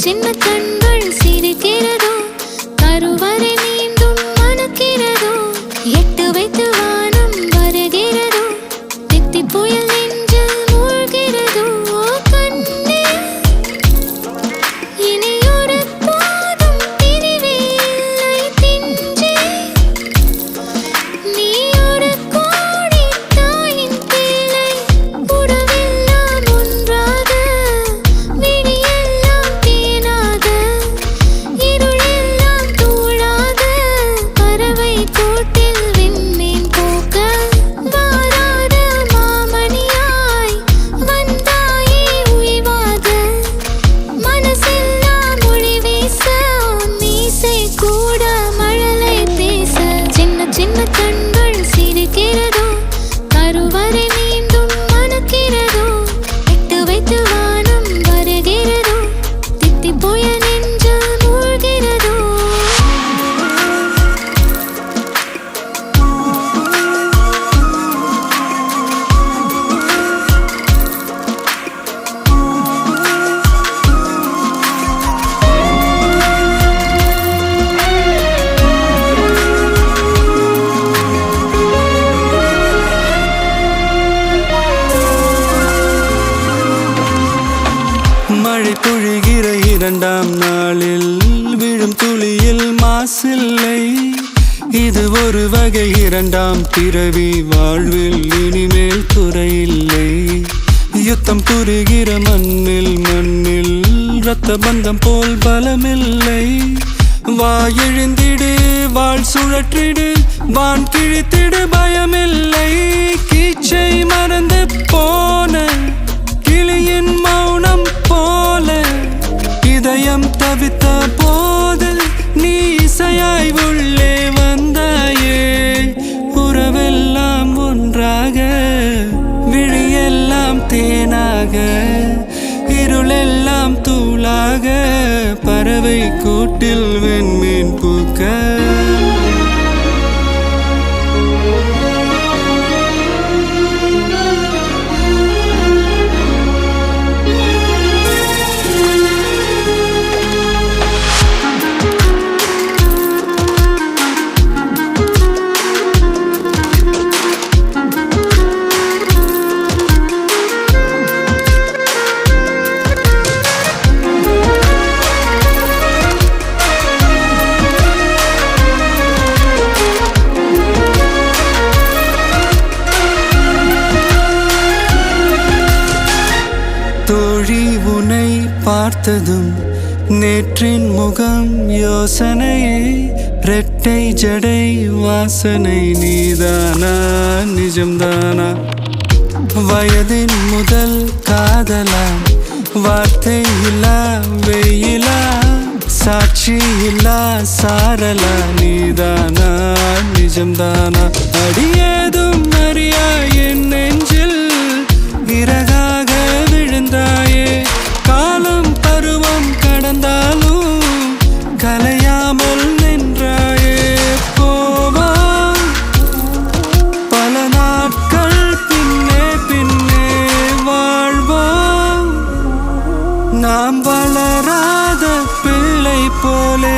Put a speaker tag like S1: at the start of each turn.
S1: சின்ன கண்கள் சிரிக்கிறதோ கருவறை மீண்டும் மணக்கிறதோ எட்டு வைத்து வானம் வருகிறதோ தித்தி புயல் நெஞ்சில் மூழ்கிறதோ கண்ணே இனியொரு போதும் பிரிவே இல்லை திஞ்சே நீ ஒரு கோடி தாயின் பிள்ளை உறவெல்லாம் ஒன்றாக விழியெல்லாம் தேனாக இருளெல்லாம் தூளாக பறவை கூட்டில் விண்மீன் போக்க வாராத மாமணியாய் வந்தாயே உய்வாக மனசெல்லாம் மொழி வீச மீசை கூட மழலை பேச சின்ன சின்ன கண்கள் சிரிக்கிறதோ கருவறை மீண்டும் மணக்கிறதோ எட்டு வைத்து வானம் வருகிறதோ தித்தி புயல் நெஞ்சில் மூழ்கிறதோ
S2: மழை பொழிகிற இரண்டாம் நாளில் விழும் துளியில் மாசில்லை இது ஒரு வகை இரண்டாம் பிறவி வாழ்வில் இனிமேல் குறையில்லை யுத்தம் புரிகிற மண்ணில் இரத்த பந்தம் போல் பலமில்லை வா எழுந்திடு வாழ் சுழற்றிடு வான் கிழித்திடு பயமில்லை கீச்சை மறந்து போன கிளியின் மௌனம் போல இதயம் தவித்த போது நீ இசையாய் உள்ளே வந்தாயே உறவெல்லாம் ஒன்றாக விழியெல்லாம் தேனாக இருளெல்லாம் தூளாக பறவை கூட்டில் வெண்மீன் பூக்க தோழி உனை பார்த்ததும் நேற்றின் முகம் யோசனையே ரெட்டை ஜடை வாசனை நீதானா நிஜம்தானா வயதின் முதல் காதலா வார்த்தை இல்லா வெயிலா சாட்சி இல்லா சாரலா நீதானா நிஜம்தானா அடியேதும் அறியா என் நெஞ்சில் இறகாக விழுந்தாயே காலம் பருவம் கடந்தாலும் கலையாமல் நின்றாயே போவா பல நாட்கள் பின்னே பின்னே வாழ்வோம் நாம் வளராத பிள்ளை போலே